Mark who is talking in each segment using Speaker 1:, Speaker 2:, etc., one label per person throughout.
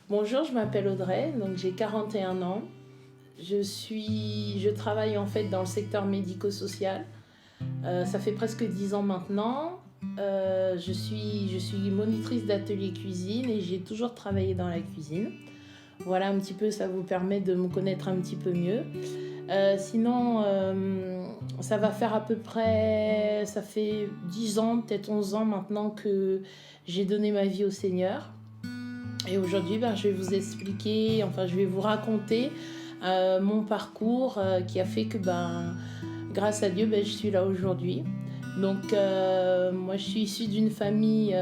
Speaker 1: Bonjour, je m'appelle Audrey, donc j'ai 41 ans. Je travaille en fait dans le secteur médico-social. Ça fait presque 10 ans maintenant. Je suis monitrice d'atelier cuisine et j'ai toujours travaillé dans la cuisine. Voilà un petit peu, ça vous permet de me connaître un petit peu mieux. Sinon, ça va faire ça fait 10 ans, peut-être 11 ans maintenant que j'ai donné ma vie au Seigneur. Et aujourd'hui, je vais vous expliquer, je vais vous raconter mon parcours qui a fait que, grâce à Dieu, je suis là aujourd'hui. Donc, moi, je suis issue d'une famille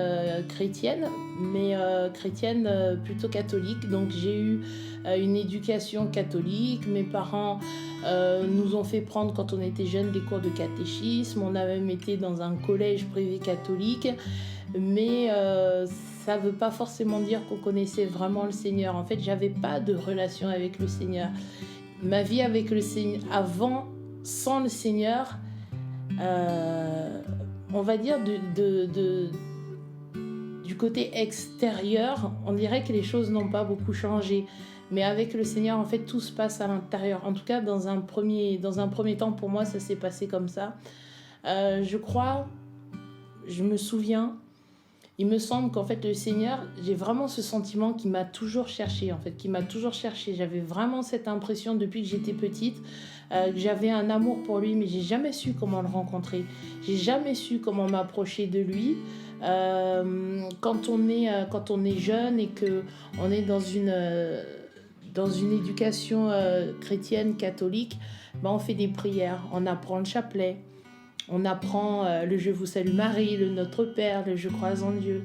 Speaker 1: chrétienne, mais chrétienne plutôt catholique. Donc, j'ai eu une éducation catholique. Mes parents nous ont fait prendre, quand on était jeunes, des cours de catéchisme. On a même été dans un collège privé catholique. Mais ça ne veut pas forcément dire qu'on connaissait vraiment le Seigneur. En fait, j'avais pas de relation avec le Seigneur. Ma vie avec le Seigneur, sans le Seigneur, on va dire du côté extérieur, on dirait que les choses n'ont pas beaucoup changé. Mais avec le Seigneur, en fait, tout se passe à l'intérieur. En tout cas, dans un premier temps, pour moi, ça s'est passé comme ça. Je me souviens, il me semble qu'en fait, le Seigneur, j'ai vraiment ce sentiment qu'il m'a toujours cherché, J'avais vraiment cette impression depuis que j'étais petite, que j'avais un amour pour lui, mais j'ai jamais su comment le rencontrer. J'ai jamais su comment m'approcher de lui. Quand on est jeune et que on est dans une éducation chrétienne, catholique, on fait des prières, on apprend le chapelet. On apprend le Je vous salue Marie, le Notre Père, le Je crois en Dieu.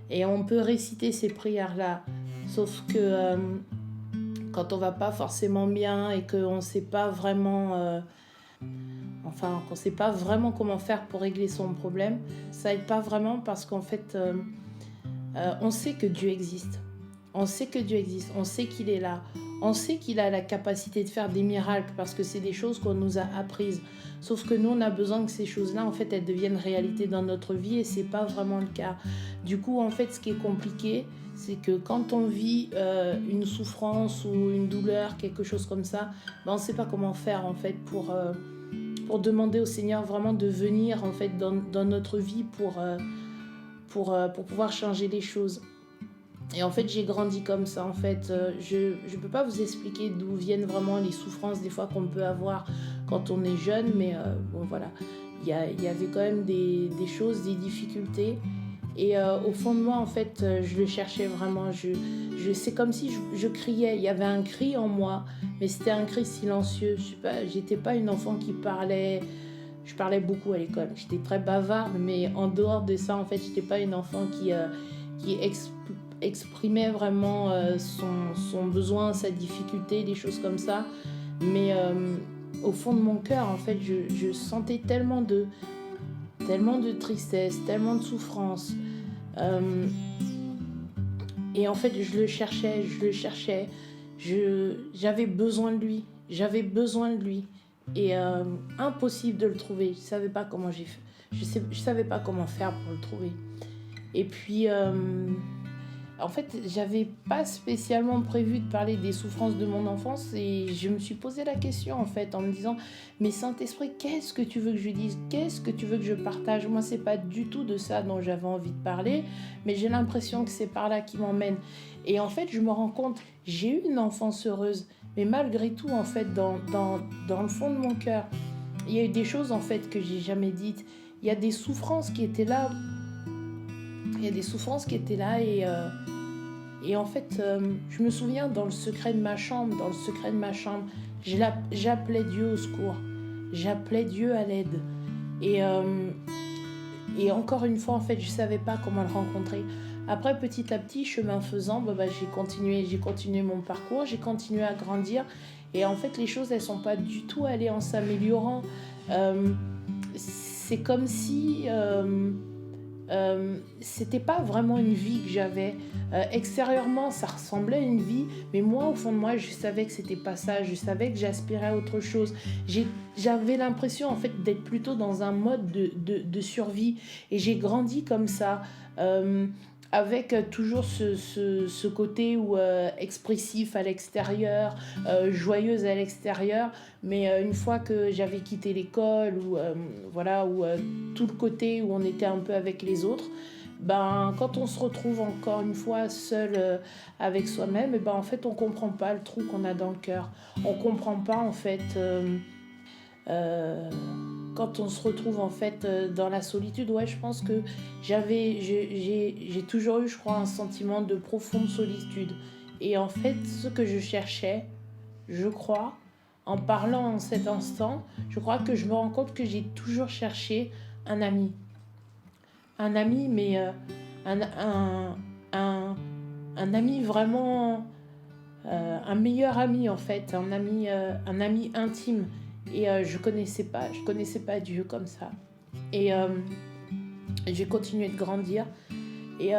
Speaker 1: Et on peut réciter ces prières-là. Sauf que quand on va pas forcément bien et qu'on sait pas vraiment... qu'on sait pas vraiment comment faire pour régler son problème, ça aide pas vraiment parce qu'en fait, on sait que Dieu existe. On sait qu'il est là. On sait qu'il a la capacité de faire des miracles parce que c'est des choses qu'on nous a apprises. Sauf que nous, on a besoin que ces choses-là, en fait, elles deviennent réalité dans notre vie et c'est pas vraiment le cas. Du coup, en fait, ce qui est compliqué, c'est que quand on vit une souffrance ou une douleur, quelque chose comme ça, on ne sait pas comment faire, en fait, pour demander au Seigneur vraiment de venir, en fait, dans notre vie pour pouvoir changer les choses. Et en fait, j'ai grandi comme ça. En fait, je ne peux pas vous expliquer d'où viennent vraiment les souffrances des fois qu'on peut avoir quand on est jeune, mais voilà. Il y avait quand même des choses, des difficultés. Et au fond de moi, en fait, je le cherchais vraiment. C'est comme si je criais. Il y avait un cri en moi, mais c'était un cri silencieux. J'étais pas une enfant qui parlait. Je parlais beaucoup à l'école. J'étais très bavarde, mais en dehors de ça, en fait, j'étais pas une enfant qui exprimait vraiment son besoin, sa difficulté, des choses comme ça. Mais au fond de mon cœur, en fait, je sentais tellement de tristesse, tellement de souffrance. Et en fait, je le cherchais. J'avais besoin de lui. Et impossible de le trouver. Je savais pas comment je savais pas comment faire pour le trouver. Et puis... en fait, j'avais pas spécialement prévu de parler des souffrances de mon enfance et je me suis posé la question en fait en me disant mais Saint-Esprit, qu'est-ce que tu veux que je dise? Qu'est-ce que tu veux que je partage? Moi, c'est pas du tout de ça dont j'avais envie de parler, mais j'ai l'impression que c'est par là qui m'emmène. Et en fait, je me rends compte, j'ai eu une enfance heureuse, mais malgré tout, en fait, dans le fond de mon cœur, il y a eu des choses en fait que j'ai jamais dites. Il y a des souffrances qui étaient là. Et en fait, je me souviens dans le secret de ma chambre, j'appelais Dieu au secours, j'appelais Dieu à l'aide. Et encore une fois, en fait, je savais pas comment le rencontrer. Après, petit à petit, chemin faisant, j'ai continué mon parcours, j'ai continué à grandir. Et en fait, les choses, elles sont pas du tout allées en s'améliorant. C'est comme si c'était pas vraiment une vie que j'avais. Extérieurement, ça ressemblait à une vie, mais moi, au fond de moi, je savais que c'était pas ça. Je savais que j'aspirais à autre chose. J'avais l'impression, en fait, d'être plutôt dans un mode de survie. Et j'ai grandi comme ça, avec toujours ce côté où, expressif à l'extérieur, joyeuse à l'extérieur. Mais une fois que j'avais quitté l'école, ou voilà, ou tout le côté où on était un peu avec les autres, ben, quand on se retrouve encore une fois seul, avec soi-même, et ben, en fait, on comprend pas le trou qu'on a dans le cœur. On comprend pas, en fait, euh, quand on se retrouve, en fait, dans la solitude. Ouais, je pense que j'ai toujours eu, je crois, un sentiment de profonde solitude. Et en fait, ce que je cherchais, je crois, en parlant en cet instant, je crois que je me rends compte que j'ai toujours cherché un ami. Un ami, mais un, un, un, un ami vraiment, un meilleur ami en fait, un ami intime. Et je connaissais pas Dieu comme ça. Et j'ai continué de grandir. Et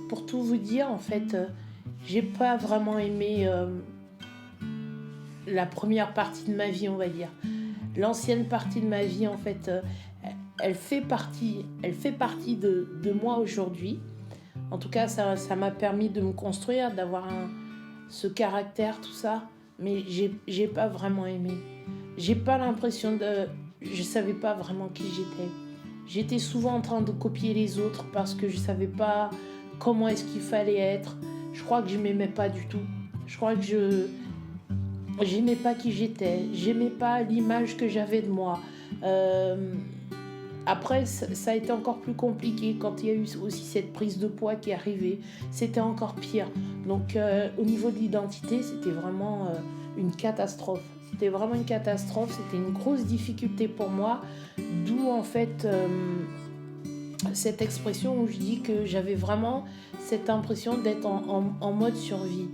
Speaker 1: pour tout vous dire, en fait, j'ai pas vraiment aimé la première partie de ma vie, on va dire. L'ancienne partie de ma vie, en fait, elle fait partie de moi aujourd'hui. En tout cas, ça m'a permis de me construire, d'avoir ce caractère, tout ça. Mais j'ai pas vraiment aimé. J'ai pas l'impression de... Je savais pas vraiment qui j'étais. J'étais souvent en train de copier les autres parce que je savais pas comment est-ce qu'il fallait être. Je crois que je m'aimais pas du tout. Je crois que j'aimais pas qui j'étais. J'aimais pas l'image que j'avais de moi. Euh, Après, ça a été encore plus compliqué quand il y a eu aussi cette prise de poids qui est arrivée. C'était encore pire. Donc, au niveau de l'identité, c'était vraiment une catastrophe. C'était vraiment une catastrophe. C'était une grosse difficulté pour moi. D'où, en fait, cette expression où je dis que j'avais vraiment cette impression d'être en mode survie.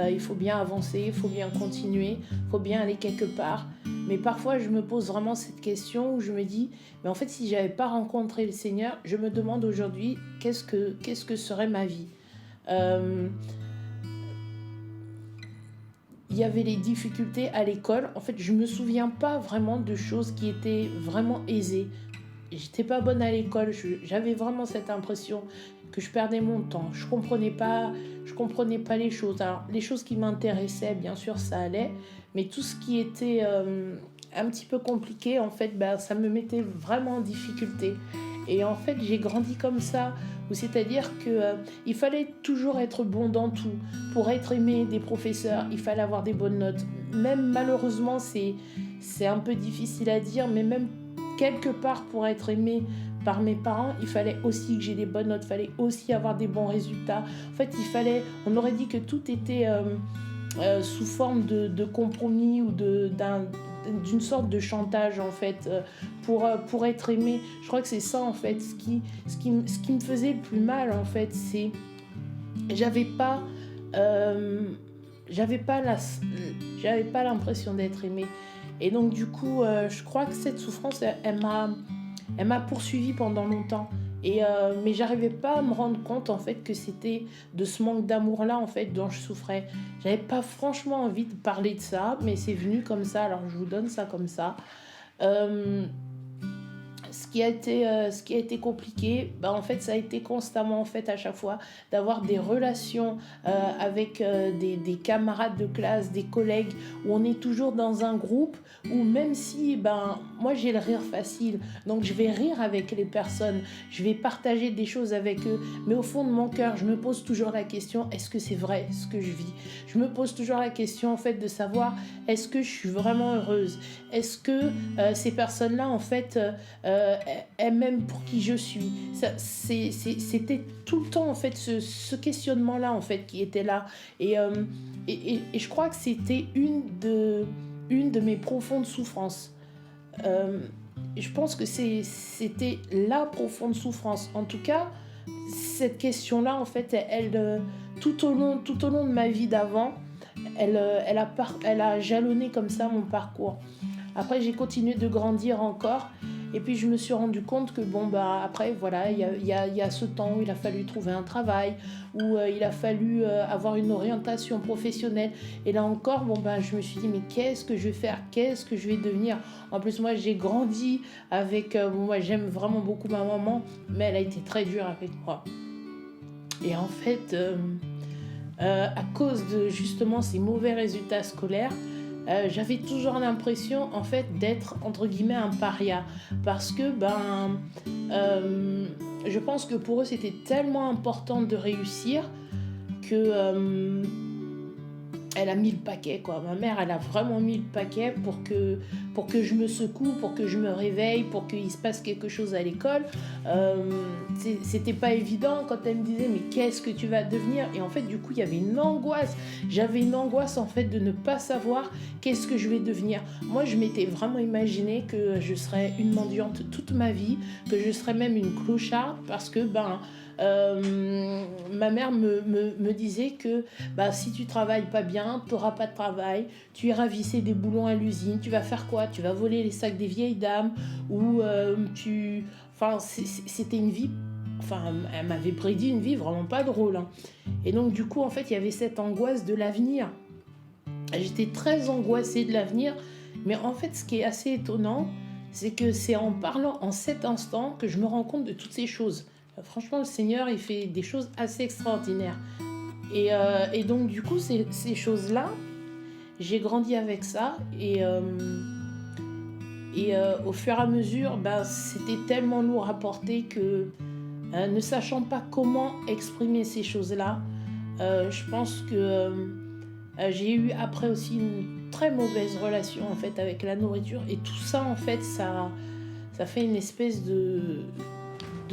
Speaker 1: Il faut bien avancer, il faut bien continuer, il faut bien aller quelque part. Mais parfois, je me pose vraiment cette question où je me dis, mais en fait, si j'avais pas rencontré le Seigneur, je me demande aujourd'hui qu'est-ce que serait ma vie. Euh, il y avait les difficultés à l'école. En fait, je me souviens pas vraiment de choses qui étaient vraiment aisées. J'étais pas bonne à l'école. J'avais vraiment cette impression que je perdais mon temps. Je comprenais pas les choses. Alors, les choses qui m'intéressaient, bien sûr, ça allait, mais tout ce qui était un petit peu compliqué, en fait, ben, ça me mettait vraiment en difficulté. Et en fait, j'ai grandi comme ça, où c'est-à-dire que il fallait toujours être bon dans tout. Pour être aimé des professeurs, il fallait avoir des bonnes notes. Même malheureusement, c'est un peu difficile à dire, mais même quelque part pour être aimé par mes parents, il fallait aussi que j'ai des bonnes notes, il fallait aussi avoir des bons résultats. En fait, on aurait dit que tout était sous forme de compromis ou d'une sorte de chantage en fait, pour être aimé. Je crois que c'est ça en fait, ce qui me faisait le plus mal en fait, c'est j'avais pas j'avais pas j'avais pas l'impression d'être aimée. Et donc du coup, je crois que cette souffrance, elle m'a poursuivie pendant longtemps. Mais j'arrivais pas à me rendre compte en fait que c'était de ce manque d'amour là en fait dont je souffrais. J'avais pas franchement envie de parler de ça, mais c'est venu comme ça. Alors je vous donne ça comme ça. Euh, ce qui a été compliqué, bah, en fait, ça a été constamment, en fait, à chaque fois, d'avoir des relations avec des camarades de classe, des collègues, où on est toujours dans un groupe, où même si, ben, moi, j'ai le rire facile, donc je vais rire avec les personnes, je vais partager des choses avec eux, mais au fond de mon cœur, je me pose toujours la question, est-ce que c'est vrai ce que je vis? Je me pose toujours la question, en fait, de savoir, est-ce que je suis vraiment heureuse? Est-ce que ces personnes-là, en fait, elle m'aime pour qui je suis. C'était tout le temps en fait ce questionnement-là en fait qui était là. Et je crois que c'était une de mes profondes souffrances. Je pense que c'était la profonde souffrance. En tout cas, cette question-là en fait, tout au long de ma vie d'avant, elle a jalonné comme ça mon parcours. Après, j'ai continué de grandir encore. Et puis je me suis rendu compte que bon bah après voilà, il y a ce temps où il a fallu trouver un travail, où il a fallu avoir une orientation professionnelle. Et là encore, bon bah je me suis dit mais qu'est-ce que je vais faire, qu'est-ce que je vais devenir. En plus moi j'ai grandi avec, moi j'aime vraiment beaucoup ma maman, mais elle a été très dure avec moi. Et en fait, à cause de justement ces mauvais résultats scolaires, j'avais toujours l'impression en fait d'être entre guillemets un paria, parce que je pense que pour eux c'était tellement important de réussir que elle a mis le paquet, quoi. Ma mère, elle a vraiment mis le paquet pour que je me secoue, pour que je me réveille, pour qu'il se passe quelque chose à l'école. C'était pas évident quand elle me disait mais qu'est-ce que tu vas devenir. Et en fait du coup il y avait une angoisse. J'avais une angoisse en fait de ne pas savoir qu'est-ce que je vais devenir. Moi je m'étais vraiment imaginé que je serais une mendiante toute ma vie, que je serais même une clocharde, parce que ma mère me disait que si tu travailles pas bien, tu n'auras pas de travail, tu iras visser des boulons à l'usine, tu vas faire quoi? Tu vas voler les sacs des vieilles dames, ou c'était une vie, elle m'avait prédit une vie vraiment pas drôle, hein. Et donc du coup en fait il y avait cette angoisse de l'avenir. J'étais très angoissée de l'avenir, mais en fait ce qui est assez étonnant, c'est que c'est en parlant en cet instant que je me rends compte de toutes ces choses. Franchement, le Seigneur, il fait des choses assez extraordinaires. Et donc, du coup, ces choses-là, j'ai grandi avec ça. Au fur et à mesure, c'était tellement lourd à porter que, ne sachant pas comment exprimer ces choses-là, je pense que j'ai eu après aussi une très mauvaise relation en fait avec la nourriture. Et tout ça, en fait, ça fait une espèce de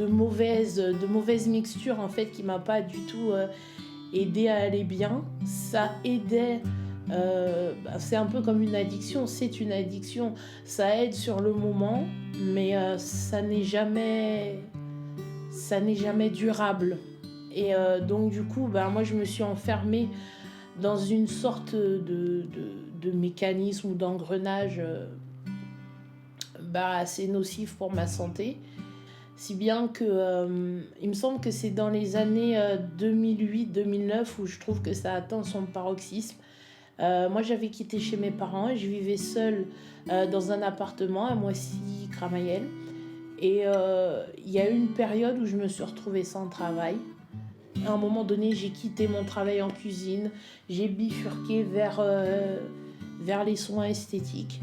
Speaker 1: mauvaise mixture en fait qui m'a pas du tout aidé à aller bien. Ça aidait, c'est un peu comme une addiction, c'est une addiction, ça aide sur le moment, mais ça n'est jamais durable. Et donc du coup moi je me suis enfermée dans une sorte de mécanisme ou d'engrenage assez nocif pour ma santé. Si bien que il me semble que c'est dans les années 2008-2009 où je trouve que ça atteint son paroxysme. Moi j'avais quitté chez mes parents et je vivais seule dans un appartement à Moissy-Cramayel. Et il y a eu une période où je me suis retrouvée sans travail. À un moment donné, j'ai quitté mon travail en cuisine, j'ai bifurqué vers les soins esthétiques.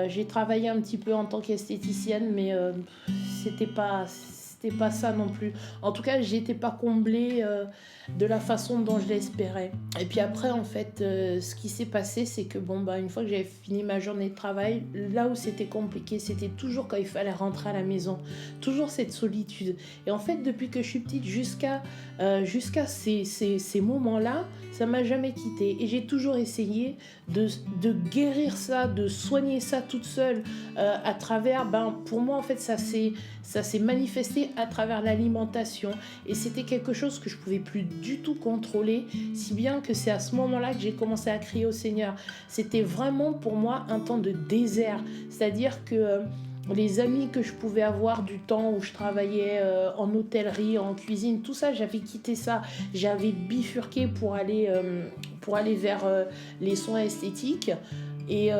Speaker 1: J'ai travaillé un petit peu en tant qu'esthéticienne, mais c'était pas ça non plus. En tout cas, j'étais pas comblée de la façon dont je l'espérais. Et puis après, en fait, ce qui s'est passé, c'est que une fois que j'avais fini ma journée de travail, là où c'était compliqué, c'était toujours quand il fallait rentrer à la maison. Toujours cette solitude. Et en fait, depuis que je suis petite jusqu'à ces moments-là, ça m'a jamais quittée. Et j'ai toujours essayé de guérir ça, de soigner ça toute seule à travers, pour moi, en fait, ça s'est manifesté à travers l'alimentation. Et c'était quelque chose que je pouvais plus du tout contrôler, si bien que c'est à ce moment-là que j'ai commencé à crier au Seigneur. C'était vraiment pour moi un temps de désert. C'est-à-dire que les amis que je pouvais avoir du temps où je travaillais en hôtellerie, en cuisine, tout ça, j'avais quitté ça. J'avais bifurqué pour aller vers les soins esthétiques. Et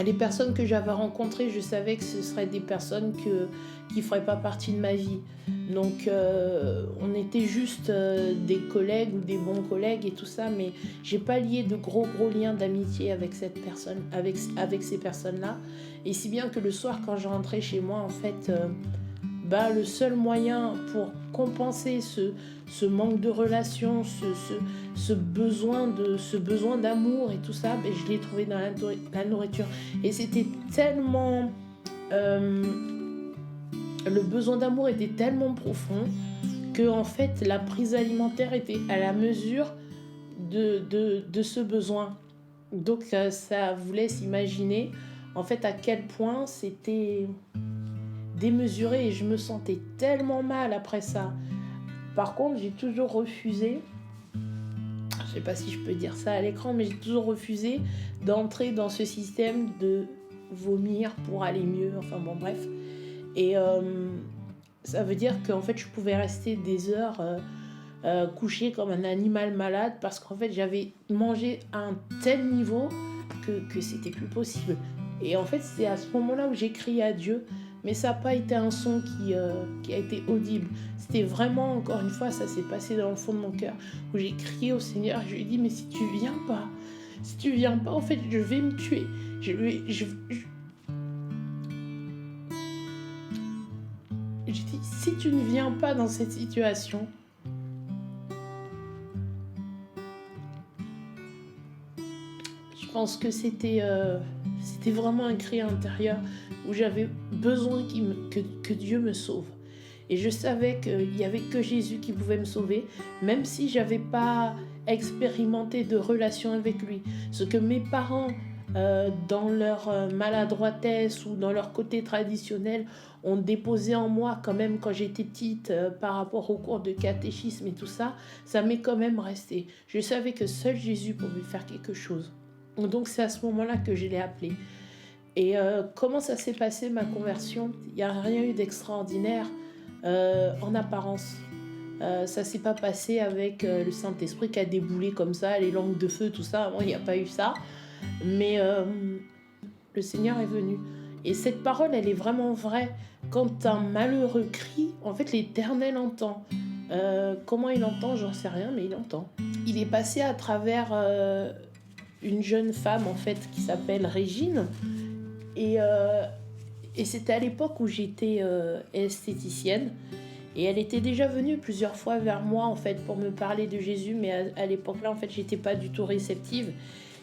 Speaker 1: les personnes que j'avais rencontrées, je savais que ce seraient des personnes qui ne feraient pas partie de ma vie. Donc on était juste des collègues ou des bons collègues et tout ça, mais j'ai pas lié de gros liens d'amitié avec cette personne, avec ces personnes-là. Et si bien que le soir, quand je rentrais chez moi, en fait, le seul moyen pour compenser ce manque de relation, ce besoin d'amour et tout ça, je l'ai trouvé dans la nourriture. Et c'était tellement... le besoin d'amour était tellement profond que en fait la prise alimentaire était à la mesure de ce besoin. Donc ça vous laisse imaginer en fait à quel point c'était démesuré, et je me sentais tellement mal après ça. Par contre, j'ai toujours refusé, je sais pas si je peux dire ça à l'écran, mais j'ai toujours refusé d'entrer dans ce système de vomir pour aller mieux, enfin bon bref. Et ça veut dire qu'en fait je pouvais rester des heures couchée comme un animal malade parce qu'en fait j'avais mangé à un tel niveau que c'était plus possible. Et en fait c'est à ce moment-là où j'ai crié à Dieu, mais ça n'a pas été un son qui a été audible. C'était vraiment, encore une fois, ça s'est passé dans le fond de mon cœur, où j'ai crié au Seigneur, je lui ai dit, mais si tu viens pas, en fait, je vais me tuer. J'ai dit, si tu ne viens pas dans cette situation, je pense que c'était vraiment un cri intérieur où j'avais besoin que Dieu me sauve. Et je savais qu'il n'y avait que Jésus qui pouvait me sauver, même si je n'avais pas expérimenté de relation avec lui. Ce que mes parents, dans leur maladroitesse ou dans leur côté traditionnel, ont déposé en moi quand même quand j'étais petite par rapport aux cours de catéchisme et tout ça, ça m'est quand même resté. Je savais que seul Jésus pouvait faire quelque chose. Donc c'est à ce moment-là que je l'ai appelé. Et comment ça s'est passé ma conversion ? Il n'y a rien eu d'extraordinaire en apparence. Ça s'est pas passé avec le Saint-Esprit qui a déboulé comme ça, les langues de feu, tout ça. Bon, il n'y a pas eu ça. Mais le Seigneur est venu. Et cette parole, elle est vraiment vraie. Quand un malheureux crie, en fait, l'Éternel entend. Comment il entend, j'en sais rien, mais il entend. Il est passé à travers une jeune femme, en fait, qui s'appelle Régine. Et c'était à l'époque où j'étais esthéticienne. Et elle était déjà venue plusieurs fois vers moi, en fait, pour me parler de Jésus. Mais à l'époque-là, en fait, j'étais pas du tout réceptive.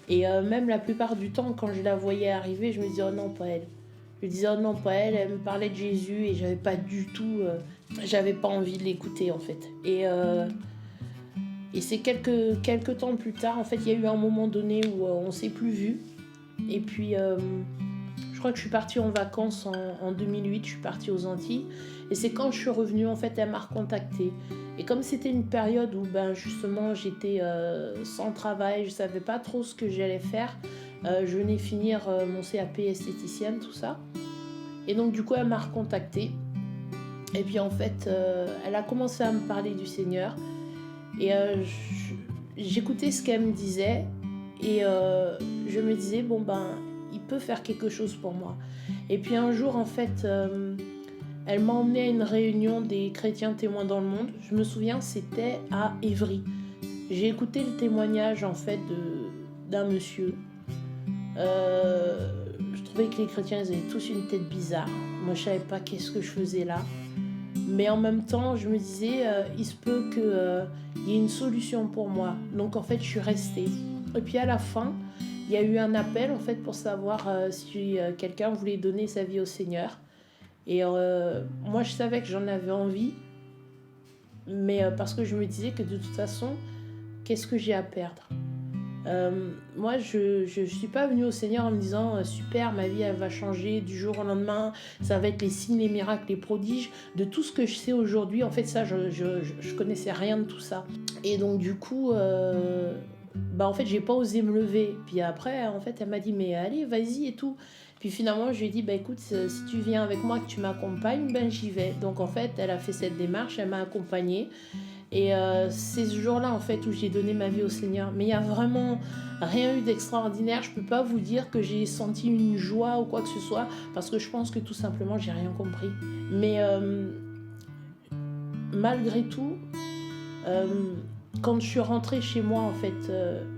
Speaker 1: Et même la plupart du temps, quand je la voyais arriver, je me disais, oh non, pas elle. Je disais, oh non, pas elle. Elle me parlait de Jésus et j'avais pas du tout... j'avais pas envie de l'écouter, en fait. Et c'est quelques temps plus tard, en fait, il y a eu un moment donné où on s'est plus vus. Et puis, je crois que je suis partie en vacances en 2008, je suis partie aux Antilles. Et c'est quand je suis revenue, en fait, elle m'a recontactée. Et comme c'était une période où, justement, j'étais sans travail, je savais pas trop ce que j'allais faire, je venais finir mon CAP esthéticienne, tout ça. Et donc, du coup, elle m'a recontactée. Et puis, en fait, elle a commencé à me parler du Seigneur. Et j'écoutais ce qu'elle me disait. Et je me disais, il peut faire quelque chose pour moi. Et puis, un jour, en fait... elle m'a emmenée à une réunion des chrétiens témoins dans le monde. Je me souviens, c'était à Évry. J'ai écouté le témoignage en fait d'un monsieur. Je trouvais que les chrétiens ils avaient tous une tête bizarre. Moi, je savais pas qu'est-ce que je faisais là. Mais en même temps, je me disais, il se peut qu'il y ait une solution pour moi. Donc en fait, je suis restée. Et puis à la fin, il y a eu un appel en fait pour savoir si quelqu'un voulait donner sa vie au Seigneur. Et moi, je savais que j'en avais envie, mais parce que je me disais que de toute façon, qu'est-ce que j'ai à perdre ? Moi, je suis pas venue au Seigneur en me disant super, ma vie elle va changer du jour au lendemain, ça va être les signes, les miracles, les prodiges. De tout ce que je sais aujourd'hui, en fait, ça, je connaissais rien de tout ça. Et donc, du coup... en fait, j'ai pas osé me lever. Puis après, en fait, elle m'a dit, mais allez, vas-y et tout. Puis finalement, je lui ai dit, écoute, si tu viens avec moi, que tu m'accompagnes, j'y vais. Donc en fait, elle a fait cette démarche, elle m'a accompagnée. Et c'est ce jour-là, en fait, où j'ai donné ma vie au Seigneur. Mais il n'y a vraiment rien eu d'extraordinaire. Je peux pas vous dire que j'ai senti une joie ou quoi que ce soit, parce que je pense que tout simplement, j'ai rien compris. Mais malgré tout... quand je suis rentrée chez moi, en fait,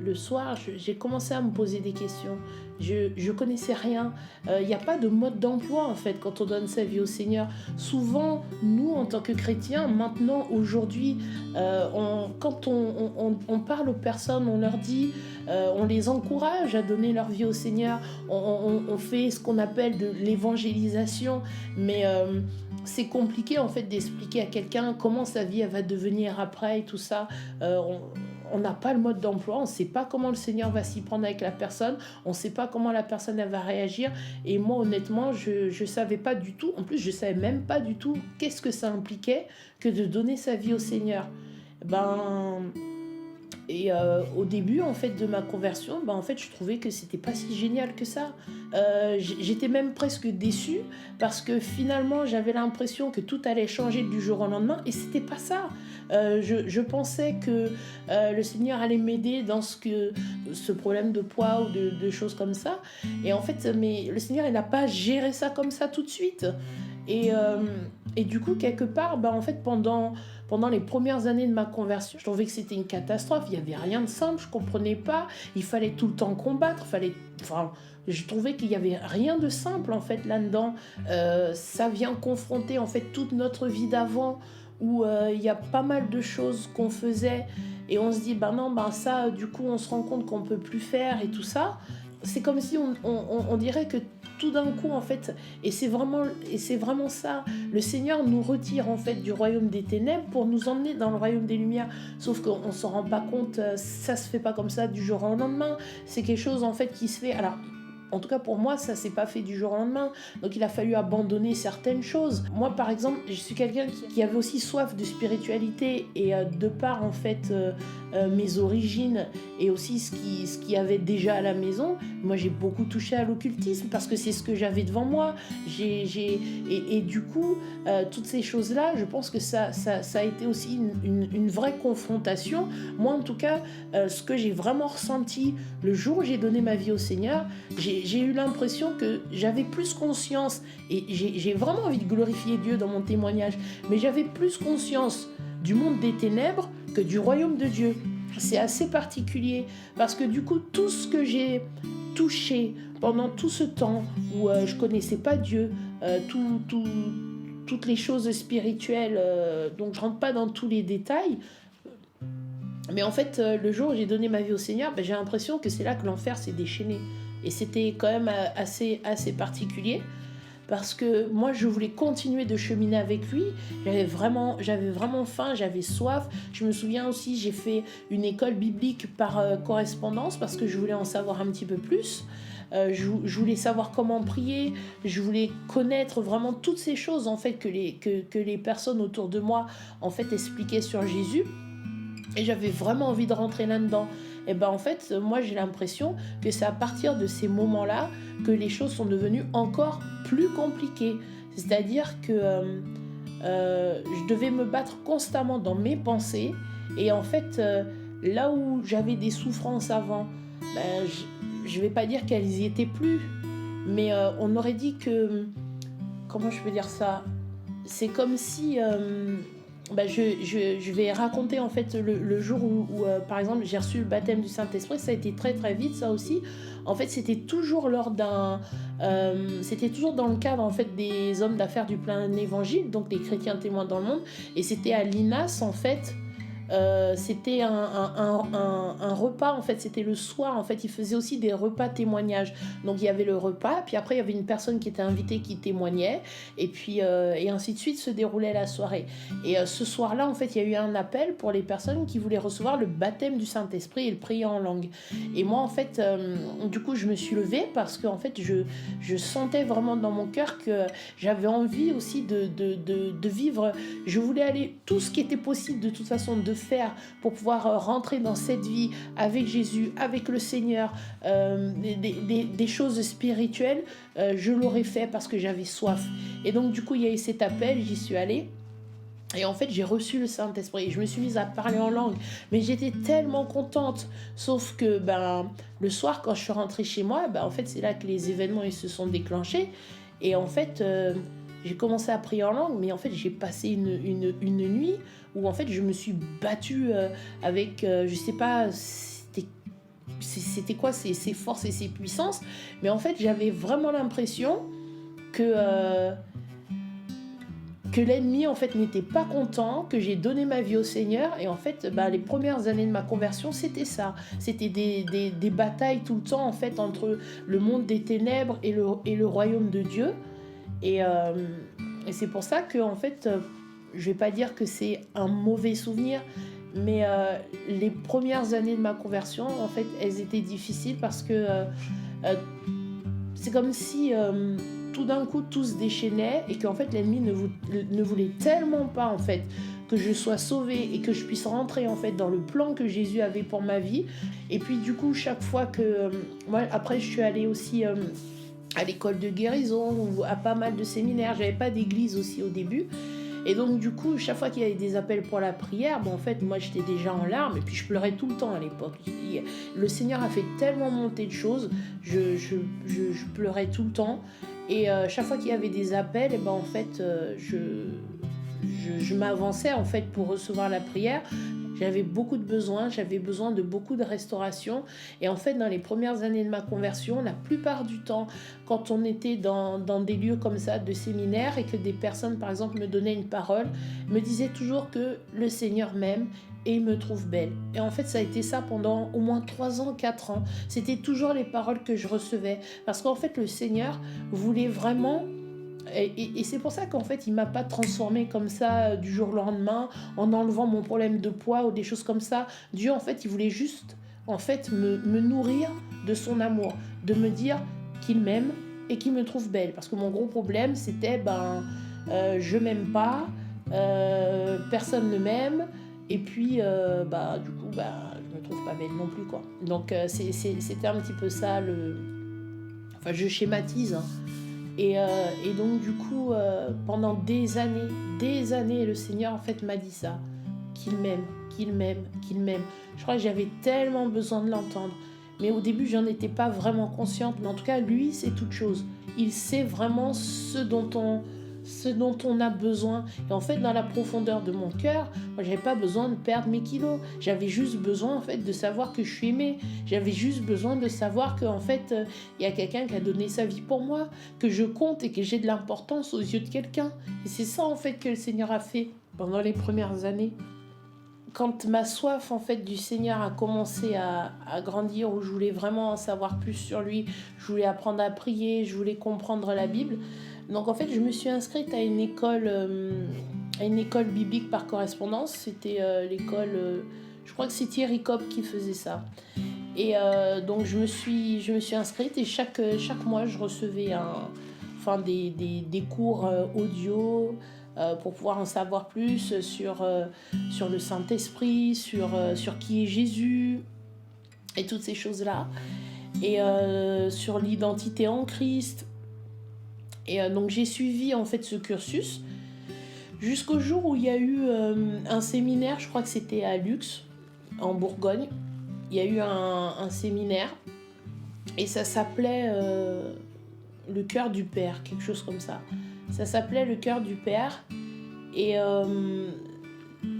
Speaker 1: le soir, j'ai commencé à me poser des questions. Je connaissais rien. Il n'y a pas de mode d'emploi, en fait, quand on donne sa vie au Seigneur. Souvent, nous, en tant que chrétiens, maintenant, aujourd'hui, quand on parle aux personnes, on leur dit, on les encourage à donner leur vie au Seigneur. On fait ce qu'on appelle de l'évangélisation, mais... c'est compliqué en fait d'expliquer à quelqu'un comment sa vie elle va devenir après et tout ça. On n'a pas le mode d'emploi, on ne sait pas comment le Seigneur va s'y prendre avec la personne, on ne sait pas comment la personne elle va réagir. Et moi honnêtement, je ne savais pas du tout, en plus je ne savais même pas du tout qu'est-ce que ça impliquait que de donner sa vie au Seigneur. Et au début, en fait, de ma conversion, en fait, je trouvais que c'était pas si génial que ça. J'étais même presque déçue parce que finalement, j'avais l'impression que tout allait changer du jour au lendemain et c'était pas ça. Je pensais que le Seigneur allait m'aider dans ce problème de poids ou de choses comme ça. Et en fait, mais le Seigneur, il n'a pas géré ça comme ça tout de suite. Et, euh, et du coup, quelque part, en fait, pendant les premières années de ma conversion, je trouvais que c'était une catastrophe. Il n'y avait rien de simple, je ne comprenais pas. Il fallait tout le temps combattre. Je trouvais qu'il n'y avait rien de simple en fait là-dedans. Ça vient confronter en fait toute notre vie d'avant où il y a pas mal de choses qu'on faisait et on se dit non, ça, du coup, on se rend compte qu'on ne peut plus faire et tout ça. C'est comme si on dirait que tout d'un coup en fait, et c'est vraiment ça, le Seigneur nous retire en fait du royaume des ténèbres pour nous emmener dans le royaume des lumières, sauf qu'on s'en rend pas compte, ça se fait pas comme ça du jour au lendemain, c'est quelque chose en fait qui se fait, alors en tout cas pour moi ça s'est pas fait du jour au lendemain, donc il a fallu abandonner certaines choses. Moi par exemple, je suis quelqu'un qui avait aussi soif de spiritualité et de par en fait mes origines et aussi ce qu'il y avait déjà à la maison, moi j'ai beaucoup touché à l'occultisme parce que c'est ce que j'avais devant moi. Et du coup toutes ces choses là, je pense que ça a été aussi une vraie confrontation. Moi en tout cas, ce que j'ai vraiment ressenti le jour où j'ai donné ma vie au Seigneur, j'ai eu l'impression que j'avais plus conscience, et j'ai vraiment envie de glorifier Dieu dans mon témoignage, mais j'avais plus conscience du monde des ténèbres que du royaume de Dieu. C'est assez particulier, parce que du coup, tout ce que j'ai touché pendant tout ce temps où je connaissais pas Dieu, toutes les choses spirituelles, donc je rentre pas dans tous les détails, mais en fait, le jour où j'ai donné ma vie au Seigneur, j'ai l'impression que c'est là que l'enfer s'est déchaîné. Et c'était quand même assez particulier parce que moi, je voulais continuer de cheminer avec lui. J'avais vraiment faim, j'avais soif. Je me souviens aussi, j'ai fait une école biblique par correspondance parce que je voulais en savoir un petit peu plus. Je voulais savoir comment prier, je voulais connaître vraiment toutes ces choses en fait que les personnes autour de moi en fait expliquaient sur Jésus. Et j'avais vraiment envie de rentrer là-dedans. Et en fait, moi j'ai l'impression que c'est à partir de ces moments-là que les choses sont devenues encore plus compliquées. C'est-à-dire que je devais me battre constamment dans mes pensées. Et en fait, là où j'avais des souffrances avant, je vais pas dire qu'elles y étaient plus, mais on aurait dit que... Comment je peux dire ça ? C'est comme si... je vais raconter en fait le jour où par exemple j'ai reçu le baptême du Saint-Esprit. Ça a été très très vite, ça aussi. En fait c'était toujours c'était toujours dans le cadre en fait des hommes d'affaires du plein évangile, donc les chrétiens témoins dans le monde, et c'était à l'INAS en fait. C'était un repas en fait, c'était le soir en fait, ils faisaient aussi des repas témoignages, donc il y avait le repas, puis après il y avait une personne qui était invitée qui témoignait, et puis et ainsi de suite se déroulait la soirée. Et ce soir-là en fait il y a eu un appel pour les personnes qui voulaient recevoir le baptême du Saint-Esprit et le prier en langue. Et moi en fait du coup je me suis levée parce que en fait je sentais vraiment dans mon cœur que j'avais envie aussi de vivre. Je voulais aller tout ce qui était possible de toute façon de faire pour pouvoir rentrer dans cette vie avec Jésus, avec le Seigneur, des choses spirituelles, je l'aurais fait parce que j'avais soif. Et donc du coup il y a eu cet appel, j'y suis allée. Et en fait, j'ai reçu le Saint-Esprit et je me suis mise à parler en langue. Mais j'étais tellement contente. Sauf que le soir, quand je suis rentrée chez moi, en fait, c'est là que les événements ils se sont déclenchés. Et en fait, j'ai commencé à prier en langue. Mais en fait, j'ai passé une nuit où en fait, je me suis battue avec, je sais pas, c'était quoi ces forces et ces puissances. Mais en fait, j'avais vraiment l'impression que l'ennemi en fait n'était pas content, que j'ai donné ma vie au Seigneur. Et en fait les premières années de ma conversion c'était ça, c'était des batailles tout le temps en fait entre le monde des ténèbres et le royaume de Dieu. Et c'est pour ça que en fait je vais pas dire que c'est un mauvais souvenir, mais les premières années de ma conversion en fait elles étaient difficiles parce que c'est comme si tout d'un coup tout se déchaînait et qu'en fait l'ennemi ne voulait tellement pas en fait que je sois sauvée et que je puisse rentrer en fait dans le plan que Jésus avait pour ma vie. Et puis du coup, chaque fois que... moi, après, je suis allée aussi à l'école de guérison ou à pas mal de séminaires. J'avais pas d'église aussi au début. Et donc du coup, chaque fois qu'il y avait des appels pour la prière, en fait, moi j'étais déjà en larmes et puis je pleurais tout le temps à l'époque. Le Seigneur a fait tellement monter de choses, je pleurais tout le temps. Et chaque fois qu'il y avait des appels, et en fait, je m'avançais en fait pour recevoir la prière. J'avais beaucoup de besoins, j'avais besoin de beaucoup de restauration. Et en fait, dans les premières années de ma conversion, la plupart du temps, quand on était dans des lieux comme ça, de séminaires, et que des personnes, par exemple, me donnaient une parole, me disaient toujours que le Seigneur m'aime et il me trouve belle. Et en fait, ça a été ça pendant au moins 3 ans, 4 ans. C'était toujours les paroles que je recevais. Parce qu'en fait, le Seigneur voulait vraiment... Et c'est pour ça qu'en fait, il m'a pas transformée comme ça du jour au lendemain en enlevant mon problème de poids ou des choses comme ça. Dieu, en fait, il voulait juste en fait me nourrir de son amour, de me dire qu'il m'aime et qu'il me trouve belle. Parce que mon gros problème, c'était je m'aime pas, personne ne m'aime. Et puis, du coup, je me trouve pas belle non plus, quoi. Donc, c'était un petit peu ça Enfin, je schématise, hein. Et donc du coup, pendant des années, le Seigneur en fait m'a dit ça, qu'il m'aime, qu'il m'aime, qu'il m'aime. Je crois que j'avais tellement besoin de l'entendre. Mais au début, j'en étais pas vraiment consciente. Mais en tout cas, lui, c'est toute chose. Il sait vraiment ce dont on a besoin. Et en fait, dans la profondeur de mon cœur, moi, j'avais pas besoin de perdre mes kilos. J'avais juste besoin, en fait, de savoir que je suis aimée. J'avais juste besoin de savoir qu'en fait, il y a quelqu'un qui a donné sa vie pour moi, que je compte et que j'ai de l'importance aux yeux de quelqu'un. Et c'est ça, en fait, que le Seigneur a fait pendant les premières années. Quand ma soif, en fait, du Seigneur a commencé à grandir, où je voulais vraiment en savoir plus sur lui, je voulais apprendre à prier, je voulais comprendre la Bible. Donc en fait, je me suis inscrite à une école biblique par correspondance. C'était l'école, je crois que c'est Thierry Copp qui faisait ça. Et donc je me suis inscrite et chaque mois, je recevais des cours audio pour pouvoir en savoir plus sur le Saint-Esprit, sur qui est Jésus et toutes ces choses-là. Et sur l'identité en Christ. Et donc j'ai suivi en fait ce cursus jusqu'au jour où il y a eu un séminaire, je crois que c'était à Lux, en Bourgogne. Il y a eu un séminaire et ça s'appelait le cœur du Père, quelque chose comme ça. Ça s'appelait le cœur du Père et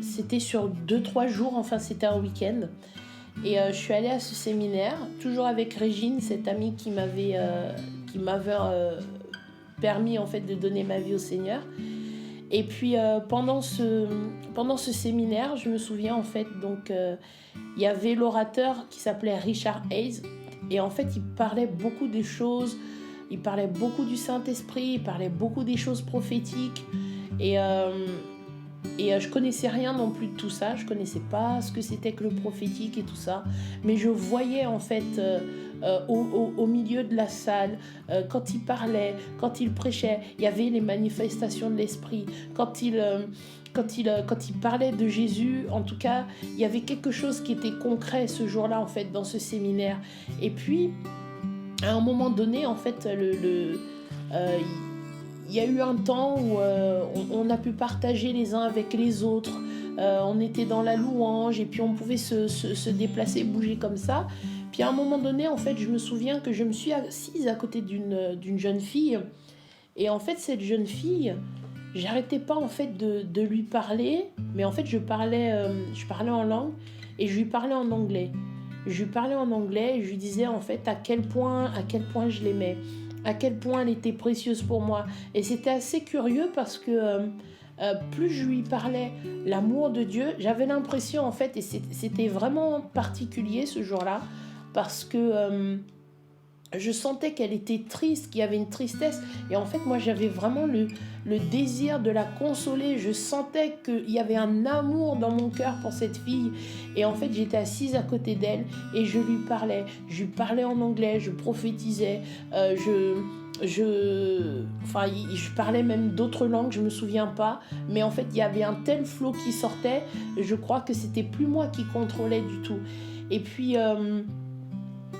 Speaker 1: c'était sur 2-3 jours, enfin c'était un week-end. Et je suis allée à ce séminaire, toujours avec Régine, cette amie qui m'avait permis en fait de donner ma vie au Seigneur. Et puis pendant ce séminaire, je me souviens en fait, donc il y avait l'orateur qui s'appelait Richard Hayes et en fait il parlait beaucoup des choses, il parlait beaucoup du Saint-Esprit, il parlait beaucoup des choses prophétiques et je connaissais rien non plus de tout ça, je connaissais pas ce que c'était que le prophétique et tout ça, mais je voyais en fait au milieu de la salle, quand il parlait, quand il prêchait, il y avait les manifestations de l'esprit, quand il parlait de Jésus, en tout cas, il y avait quelque chose qui était concret ce jour-là en fait dans ce séminaire. Et puis, à un moment donné, en fait, il y a eu un temps où on a pu partager les uns avec les autres. On était dans la louange et puis on pouvait se déplacer, bouger comme ça. Puis à un moment donné, en fait, je me souviens que je me suis assise à côté d'une jeune fille. Et en fait, cette jeune fille, j'arrêtais pas en fait de lui parler. Mais en fait, je parlais en langue et je lui parlais en anglais. Je lui parlais en anglais et je lui disais en fait à quel point je l'aimais, à quel point elle était précieuse pour moi. Et c'était assez curieux parce que plus je lui parlais l'amour de Dieu, j'avais l'impression en fait, et c'était vraiment particulier ce jour-là, parce que je sentais qu'elle était triste, qu'il y avait une tristesse. Et en fait, moi, j'avais vraiment le désir de la consoler. Je sentais qu'il y avait un amour dans mon cœur pour cette fille. Et en fait, j'étais assise à côté d'elle et je lui parlais. Je lui parlais en anglais, je prophétisais, je parlais même d'autres langues, je me souviens pas, mais en fait il y avait un tel flot qui sortait, je crois que c'était plus moi qui contrôlais du tout. Et puis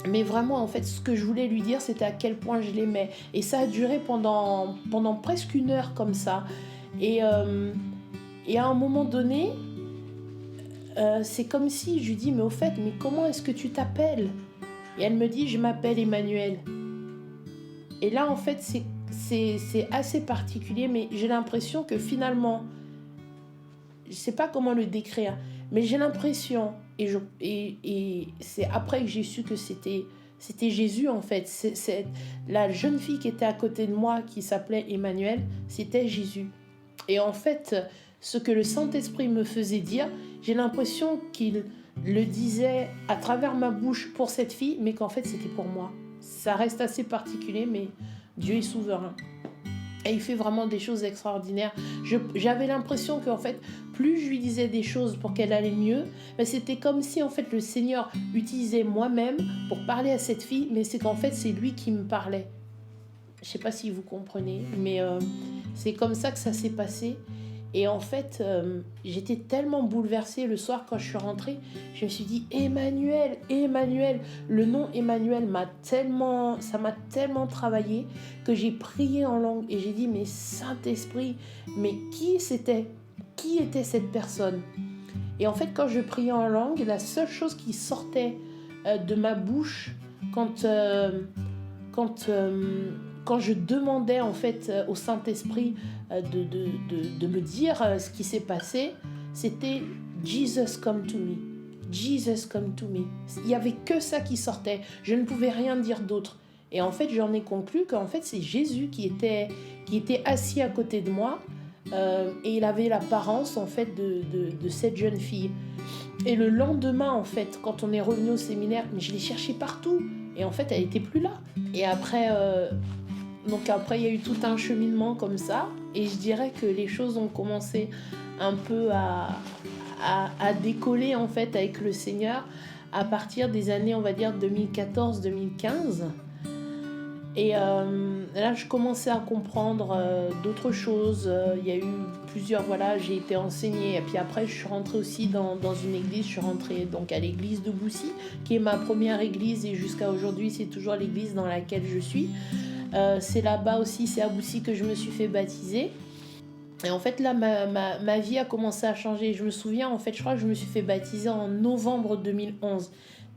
Speaker 1: mais vraiment en fait ce que je voulais lui dire c'était à quel point je l'aimais, et ça a duré pendant presque 1 heure comme ça. Et à un moment donné, c'est comme si je lui dis mais au fait, mais comment est-ce que tu t'appelles? Et elle me dit je m'appelle Emmanuel. Et là, en fait, c'est assez particulier, mais j'ai l'impression que finalement, je ne sais pas comment le décrire, mais j'ai l'impression, et c'est après que j'ai su que c'était Jésus, en fait. La jeune fille qui était à côté de moi, qui s'appelait Emmanuel, c'était Jésus. Et en fait, ce que le Saint-Esprit me faisait dire, j'ai l'impression qu'il le disait à travers ma bouche pour cette fille, mais qu'en fait, c'était pour moi. Ça reste assez particulier, mais Dieu est souverain. Et il fait vraiment des choses extraordinaires. J'avais l'impression qu'en fait, plus je lui disais des choses pour qu'elle allait mieux, mais c'était comme si en fait le Seigneur utilisait moi-même pour parler à cette fille, mais c'est qu'en fait c'est lui qui me parlait. Je ne sais pas si vous comprenez, mais c'est comme ça que ça s'est passé. Et en fait, j'étais tellement bouleversée le soir quand je suis rentrée. Je me suis dit, Emmanuel, Emmanuel. Le nom Emmanuel ça m'a tellement travaillé que j'ai prié en langue. Et j'ai dit, mais Saint-Esprit, mais qui c'était? Qui était cette personne? Et en fait, quand je priais en langue, la seule chose qui sortait de ma bouche quand je demandais en fait au Saint-Esprit de me dire ce qui s'est passé, c'était Jesus come to me. Jesus come to me. Il n'y avait que ça qui sortait. Je ne pouvais rien dire d'autre. Et en fait, j'en ai conclu qu'en fait, c'est Jésus qui était assis à côté de moi, et il avait l'apparence en fait de cette jeune fille. Et le lendemain, en fait, quand on est revenu au séminaire, mais je l'ai cherchée partout. Et en fait, elle n'était plus là. Et après, il y a eu tout un cheminement comme ça. Et je dirais que les choses ont commencé un peu à décoller, en fait, avec le Seigneur à partir des années, on va dire, 2014-2015. Et là, je commençais à comprendre d'autres choses. Il y a eu plusieurs, j'ai été enseignée. Et puis après, je suis rentrée aussi dans une église. Je suis rentrée donc à l'église de Boussy, qui est ma première église. Et jusqu'à aujourd'hui, c'est toujours l'église dans laquelle je suis. C'est là-bas aussi, c'est à Boussy que je me suis fait baptiser. Et en fait, là, ma vie a commencé à changer. Je me souviens, en fait, je crois que je me suis fait baptiser en novembre 2011.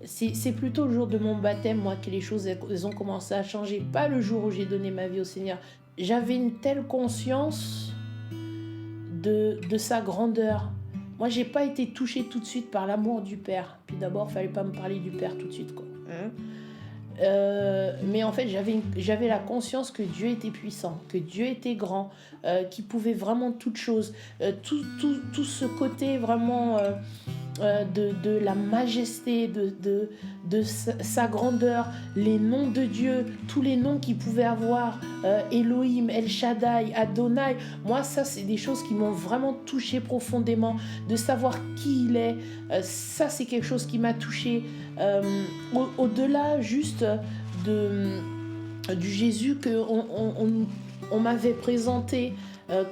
Speaker 1: C'est plutôt le jour de mon baptême, moi, que les choses elles ont commencé à changer. Pas le jour où j'ai donné ma vie au Seigneur. J'avais une telle conscience de sa grandeur. Moi, j'ai pas été touchée tout de suite par l'amour du Père. Puis d'abord, fallait pas me parler du Père tout de suite, quoi. Mais en fait, j'avais la conscience que Dieu était puissant, que Dieu était grand, qu'il pouvait vraiment toutes choses. Tout ce côté vraiment de la majesté, de sa grandeur, les noms de Dieu, tous les noms qu'il pouvait avoir, Elohim, El Shaddai, Adonai. Moi, ça, c'est des choses qui m'ont vraiment touché profondément, de savoir qui il est. Ça, c'est quelque chose qui m'a touché. Au-delà juste du Jésus qu'on m'avait présenté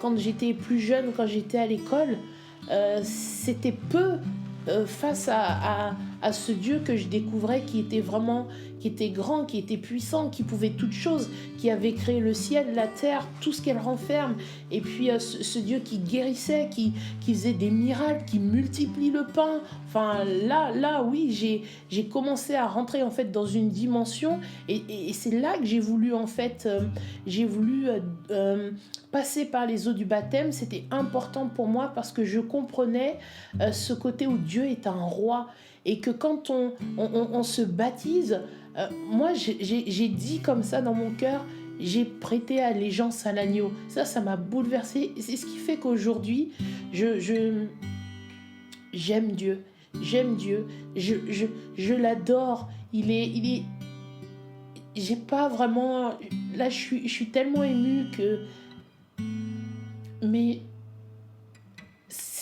Speaker 1: quand j'étais plus jeune, quand j'étais à l'école, c'était peu face à ce Dieu que je découvrais, qui était grand, qui était puissant, qui pouvait toutes choses, qui avait créé le ciel, la terre, tout ce qu'elle renferme. Et puis ce Dieu qui guérissait, qui faisait des miracles, qui multiplie le pain. Enfin là oui, j'ai commencé à rentrer en fait dans une dimension, et c'est là que j'ai voulu en fait passer par les eaux du baptême. C'était important pour moi parce que je comprenais ce côté où Dieu est un roi, et que quand on se baptise, moi j'ai dit comme ça dans mon cœur, j'ai prêté allégeance à l'agneau. Ça m'a bouleversée. C'est ce qui fait qu'aujourd'hui j'aime Dieu, je l'adore. Il est j'ai pas vraiment, là je suis tellement émue que, mais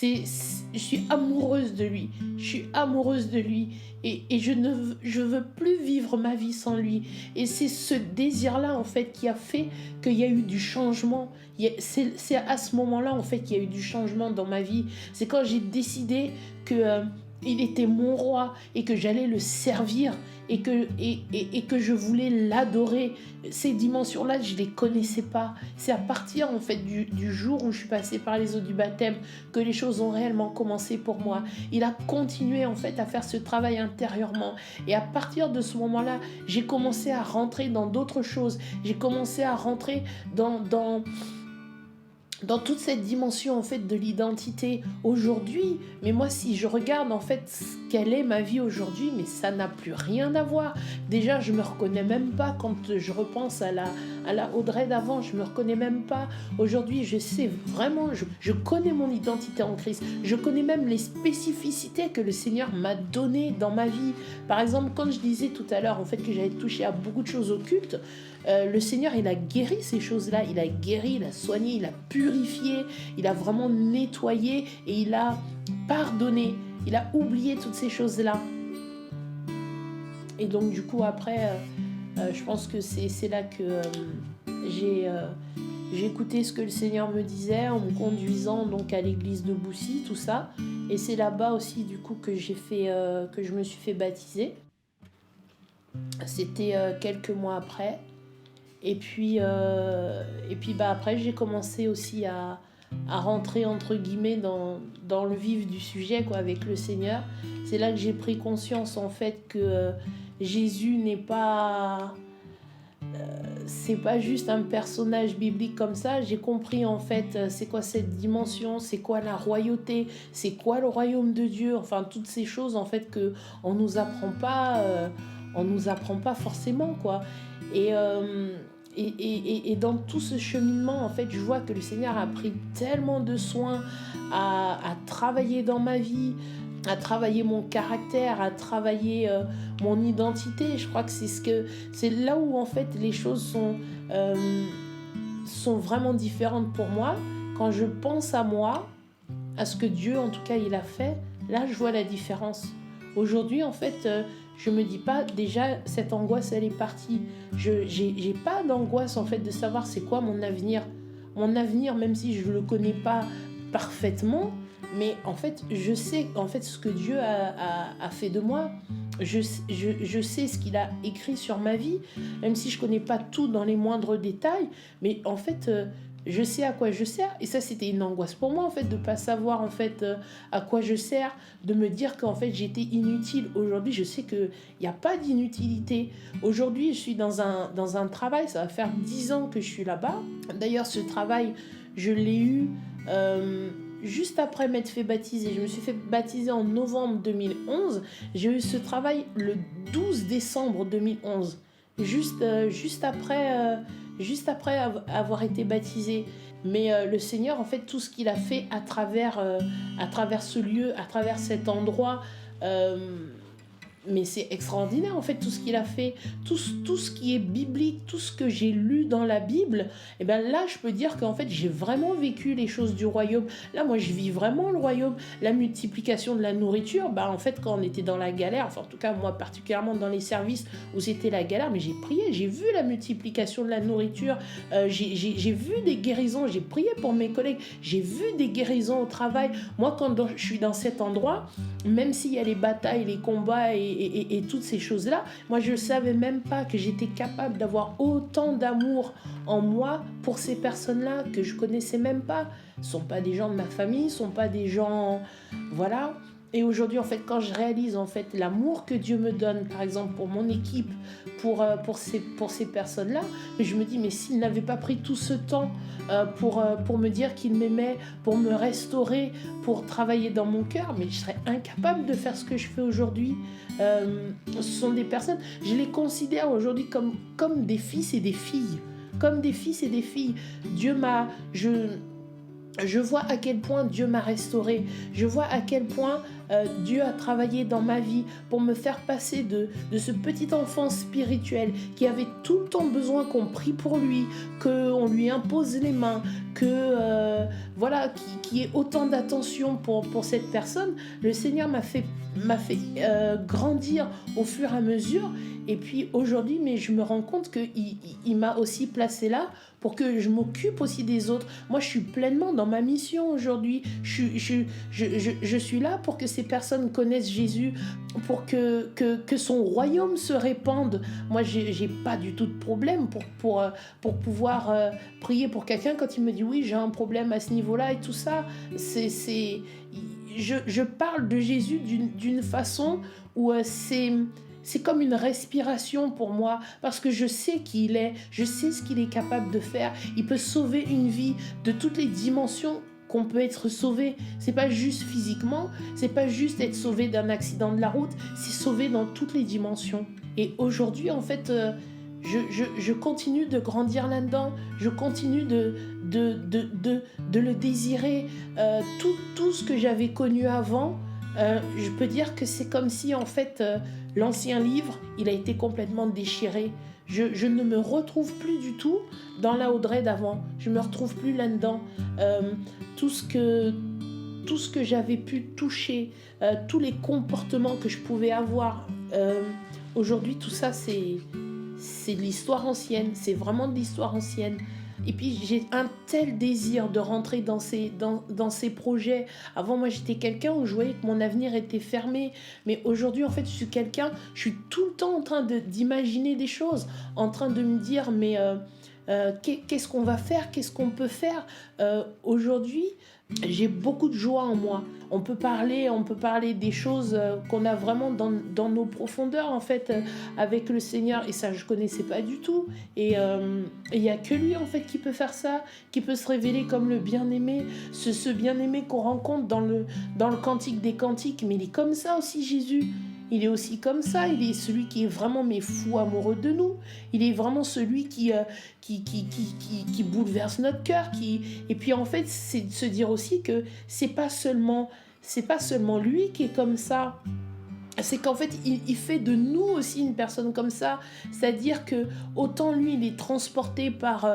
Speaker 1: je suis amoureuse de lui. Je suis amoureuse de lui. Et je veux plus vivre ma vie sans lui. Et c'est ce désir-là, en fait, qui a fait qu'il y a eu du changement. C'est à ce moment-là, en fait, qu'il y a eu du changement dans ma vie. C'est quand j'ai décidé que il était mon roi et que j'allais le servir et que je voulais l'adorer. Ces dimensions-là, je ne les connaissais pas. C'est à partir en fait du jour où je suis passée par les eaux du baptême que les choses ont réellement commencé pour moi. Il a continué en fait à faire ce travail intérieurement. Et à partir de ce moment-là, j'ai commencé à rentrer dans d'autres choses. J'ai commencé à rentrer dans toute cette dimension en fait de l'identité aujourd'hui. Mais moi, si je regarde en fait quelle est ma vie aujourd'hui, mais ça n'a plus rien à voir. Déjà, je me reconnais même pas quand je repense à la Audrey d'avant, je me reconnais même pas. Aujourd'hui, je sais vraiment, je connais mon identité en Christ. Je connais même les spécificités que le Seigneur m'a données dans ma vie. Par exemple, quand je disais tout à l'heure en fait que j'avais touché à beaucoup de choses occultes, le Seigneur, il a guéri ces choses-là, il a guéri, il a soigné, il a purifié, il a vraiment nettoyé et il a pardonné, il a oublié toutes ces choses-là. Et donc du coup après, je pense que c'est là que j'ai écouté ce que le Seigneur me disait en me conduisant donc à l'église de Boussy, tout ça. Et c'est là-bas aussi du coup que je me suis fait baptiser. C'était quelques mois après. Et puis après, j'ai commencé aussi à rentrer, entre guillemets, dans le vif du sujet, quoi, avec le Seigneur. C'est là que j'ai pris conscience, en fait, que Jésus n'est pas... c'est pas juste un personnage biblique comme ça. J'ai compris, en fait, c'est quoi cette dimension, c'est quoi la royauté, c'est quoi le royaume de Dieu. Enfin, toutes ces choses, en fait, qu'on nous apprend pas forcément, quoi. Et dans tout ce cheminement, en fait, je vois que le Seigneur a pris tellement de soin à travailler dans ma vie, à travailler mon caractère, à travailler mon identité. Je crois que c'est là où, en fait, les choses sont vraiment différentes pour moi. Quand je pense à moi, à ce que Dieu, en tout cas, il a fait, là, je vois la différence. Aujourd'hui, en fait... je me dis pas, déjà, cette angoisse, elle est partie. J'ai pas d'angoisse, en fait, de savoir c'est quoi mon avenir. Mon avenir, même si je le connais pas parfaitement, mais en fait, je sais en fait ce que Dieu a fait de moi. Je sais ce qu'il a écrit sur ma vie, même si je connais pas tout dans les moindres détails, mais en fait... je sais à quoi je sers, et ça c'était une angoisse pour moi en fait de pas savoir en fait à quoi je sers, de me dire qu'en fait j'étais inutile. Aujourd'hui je sais que il y a pas d'inutilité. Aujourd'hui je suis dans un travail, ça va faire 10 ans que je suis là-bas. D'ailleurs ce travail je l'ai eu juste après m'être fait baptiser. Je me suis fait baptiser en novembre 2011. J'ai eu ce travail le 12 décembre 2011, juste après avoir été baptisé. Mais le Seigneur, en fait, tout ce qu'il a fait à travers ce lieu, à travers cet endroit, mais c'est extraordinaire, en fait, tout ce qu'il a fait, tout ce qui est biblique, tout ce que j'ai lu dans la Bible, et bien là, je peux dire qu'en fait, j'ai vraiment vécu les choses du royaume. Là, moi, je vis vraiment le royaume. La multiplication de la nourriture, en fait, quand on était dans la galère, enfin, en tout cas, moi, particulièrement dans les services où c'était la galère, mais j'ai prié, j'ai vu la multiplication de la nourriture, j'ai vu des guérisons, j'ai prié pour mes collègues, j'ai vu des guérisons au travail. Moi, quand je suis dans cet endroit, même s'il y a les batailles, les combats et toutes ces choses-là, moi je ne savais même pas que j'étais capable d'avoir autant d'amour en moi pour ces personnes-là que je connaissais même pas. Ce ne sont pas des gens de ma famille, ce ne sont pas des gens... Voilà. Et aujourd'hui, en fait, quand je réalise en fait l'amour que Dieu me donne, par exemple pour mon équipe, pour ces personnes-là, je me dis, mais s'il n'avait pas pris tout ce temps pour me dire qu'il m'aimait, pour me restaurer, pour travailler dans mon cœur, mais je serais incapable de faire ce que je fais aujourd'hui. Ce sont des personnes, je les considère aujourd'hui comme des fils et des filles. Comme des fils et des filles. Je vois à quel point Dieu m'a restaurée. Je vois à quel point Dieu a travaillé dans ma vie pour me faire passer de ce petit enfant spirituel qui avait tout le temps besoin qu'on prie pour lui, qu'on lui impose les mains, voilà, qui ait autant d'attention pour cette personne. Le Seigneur m'a fait grandir au fur et à mesure. Et puis aujourd'hui, mais je me rends compte qu'il m'a aussi placé là pour que je m'occupe aussi des autres. Moi, je suis pleinement dans ma mission aujourd'hui. Je suis là pour que ces personnes connaissent Jésus, pour que son royaume se répande. Moi, j'ai pas du tout de problème pour pouvoir prier pour quelqu'un quand il me dit oui, j'ai un problème à ce niveau-là et tout ça. Je parle de Jésus d'une façon où c'est comme une respiration pour moi, parce que je sais qui il est, je sais ce qu'il est capable de faire. Il peut sauver une vie de toutes les dimensions qu'on peut être sauvé. C'est pas juste physiquement, c'est pas juste être sauvé d'un accident de la route, c'est sauvé dans toutes les dimensions. Et aujourd'hui, en fait, je continue de grandir là-dedans, je continue de le désirer. Tout ce que j'avais connu avant, je peux dire que c'est comme si en fait l'ancien livre, il a été complètement déchiré. Je ne me retrouve plus du tout dans la Audrey d'avant. Je me retrouve plus là-dedans. Tout ce que j'avais pu toucher, tous les comportements que je pouvais avoir, aujourd'hui tout ça c'est de l'histoire ancienne. C'est vraiment de l'histoire ancienne. Et puis j'ai un tel désir de rentrer dans ces projets. Avant, moi j'étais quelqu'un où je voyais que mon avenir était fermé, mais aujourd'hui en fait je suis quelqu'un, je suis tout le temps en train d'imaginer des choses, en train de me dire mais qu'est-ce qu'on va faire, qu'est-ce qu'on peut faire. Aujourd'hui j'ai beaucoup de joie en moi. On peut parler des choses qu'on a vraiment dans nos profondeurs en fait avec le Seigneur, et ça je connaissais pas du tout. Et il y a que lui en fait qui peut faire ça, qui peut se révéler comme le bien-aimé, ce bien-aimé qu'on rencontre dans le Cantique des Cantiques. Mais il est comme ça aussi, Jésus. Il est aussi comme ça, il est celui qui est vraiment fou amoureux de nous. Il est vraiment celui qui bouleverse notre cœur. Et puis en fait, c'est de se dire aussi que c'est pas seulement lui qui est comme ça. C'est qu'en fait, il fait de nous aussi une personne comme ça. C'est-à-dire que autant lui, il est transporté par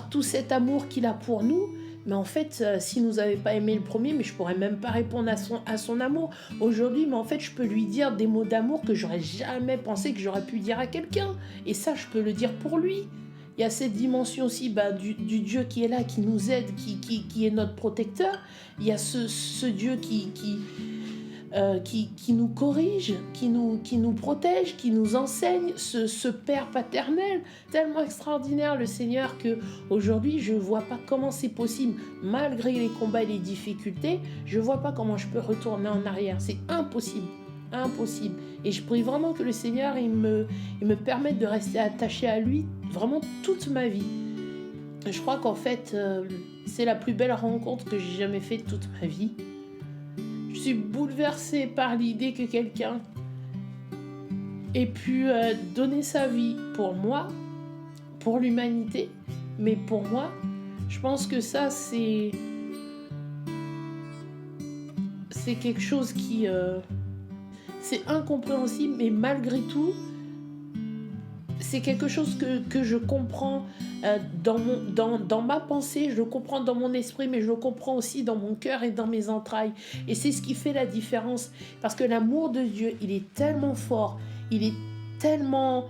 Speaker 1: tout cet amour qu'il a pour nous. Mais en fait, s'il nous avait pas aimé le premier, mais je pourrais même pas répondre à son amour aujourd'hui. Mais en fait, je peux lui dire des mots d'amour que j'aurais jamais pensé que j'aurais pu dire à quelqu'un. Et ça, je peux le dire pour lui. Il y a cette dimension aussi du Dieu qui est là, qui nous aide, qui est notre protecteur. Il y a ce Dieu qui nous corrige, qui nous protège, qui nous enseigne, ce Père paternel tellement extraordinaire, le Seigneur, que aujourd'hui je vois pas comment c'est possible, malgré les combats et les difficultés, je vois pas comment je peux retourner en arrière. C'est impossible. Et je prie vraiment que le Seigneur il me permette de rester attaché à lui vraiment toute ma vie. Je crois qu'en fait c'est la plus belle rencontre que j'ai jamais faite toute ma vie. Je suis bouleversée par l'idée que quelqu'un ait pu donner sa vie pour moi, pour l'humanité, mais pour moi. Je pense que ça, c'est quelque chose qui... c'est incompréhensible, mais malgré tout, c'est quelque chose que je comprends dans ma pensée, je le comprends dans mon esprit, mais je le comprends aussi dans mon cœur et dans mes entrailles. Et c'est ce qui fait la différence. Parce que l'amour de Dieu, il est tellement fort, il est tellement...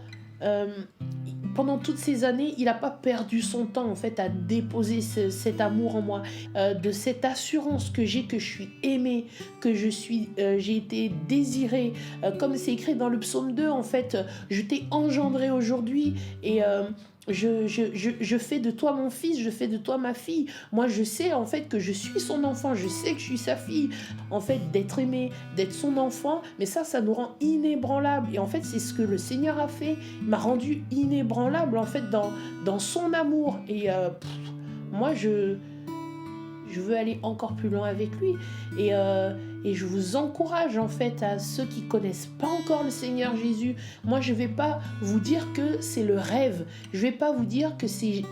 Speaker 1: pendant toutes ces années, il n'a pas perdu son temps en fait à déposer cet amour en moi, de cette assurance que j'ai, que je suis aimée, que j'ai été désirée, comme c'est écrit dans le psaume 2 en fait, je t'ai engendré aujourd'hui et je fais de toi mon fils, je fais de toi ma fille. Moi je sais en fait que je suis son enfant, je sais que je suis sa fille. En fait d'être aimé, d'être son enfant, mais ça nous rend inébranlables. Et en fait c'est ce que le Seigneur a fait, il m'a rendu inébranlable en fait dans son amour. Et moi je veux aller encore plus loin avec lui. Et Et je vous encourage en fait à ceux qui connaissent pas encore le Seigneur Jésus. Moi, je vais pas vous dire que c'est le rêve. Je vais pas vous dire qu'il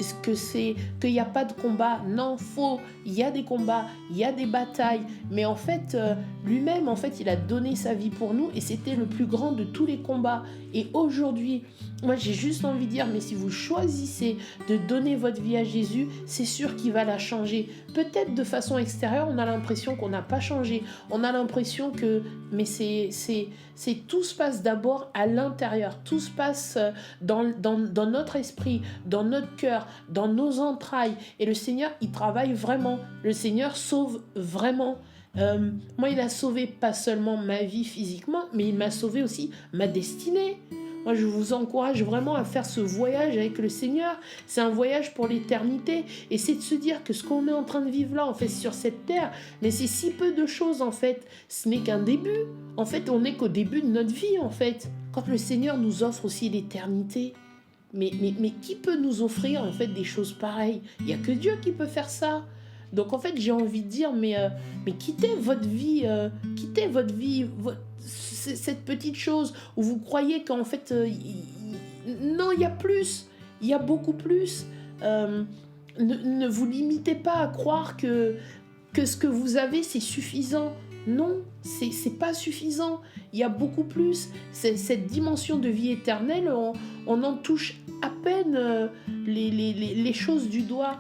Speaker 1: n'y a pas de combat. Non, faux. Il y a des combats, il y a des batailles. Mais en fait, lui-même, en fait, il a donné sa vie pour nous et c'était le plus grand de tous les combats. Et aujourd'hui, moi, j'ai juste envie de dire, mais si vous choisissez de donner votre vie à Jésus, c'est sûr qu'il va la changer. Peut-être de façon extérieure, on a l'impression qu'on n'a pas changé. On a l'impression que, mais tout se passe d'abord à l'intérieur. Tout se passe dans notre esprit, dans notre cœur, dans nos entrailles. Et le Seigneur, il travaille vraiment. Le Seigneur sauve vraiment. Moi, il a sauvé pas seulement ma vie physiquement, mais il m'a sauvé aussi ma destinée. Moi, je vous encourage vraiment à faire ce voyage avec le Seigneur. C'est un voyage pour l'éternité. Et c'est de se dire que ce qu'on est en train de vivre là, en fait, sur cette terre, mais c'est si peu de choses, en fait. Ce n'est qu'un début. En fait, on n'est qu'au début de notre vie, en fait. Quand le Seigneur nous offre aussi l'éternité. Mais qui peut nous offrir, en fait, des choses pareilles? Il n'y a que Dieu qui peut faire ça. Donc, en fait, j'ai envie de dire, mais quittez votre vie, cette petite chose où vous croyez qu'en fait, non, il y a plus, il y a beaucoup plus. Ne vous limitez pas à croire que ce que vous avez, c'est suffisant. Non, c'est pas suffisant. Il y a beaucoup plus. Cette dimension de vie éternelle, on en touche à peine les choses du doigt.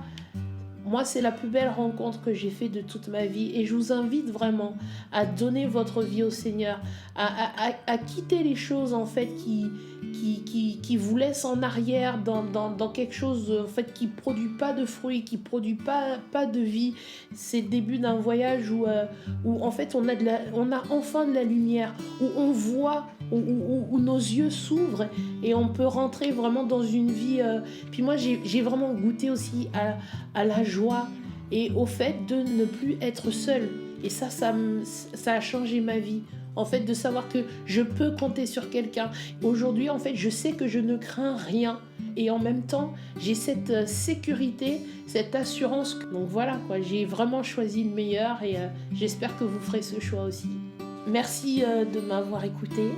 Speaker 1: Moi, c'est la plus belle rencontre que j'ai faite de toute ma vie et je vous invite vraiment à donner votre vie au Seigneur, à quitter les choses en fait qui vous laissent en arrière dans quelque chose en fait qui produit pas de fruits, qui produit pas de vie. C'est le début d'un voyage où en fait on a enfin de la lumière, où on voit, où nos yeux s'ouvrent et on peut rentrer vraiment dans une vie. Puis moi, j'ai vraiment goûté aussi à la joie et au fait de ne plus être seule. Et ça a changé ma vie. En fait, de savoir que je peux compter sur quelqu'un. Aujourd'hui, en fait, je sais que je ne crains rien. Et en même temps, j'ai cette sécurité, cette assurance. Donc voilà, quoi, j'ai vraiment choisi le meilleur et j'espère que vous ferez ce choix aussi. Merci de m'avoir écouté.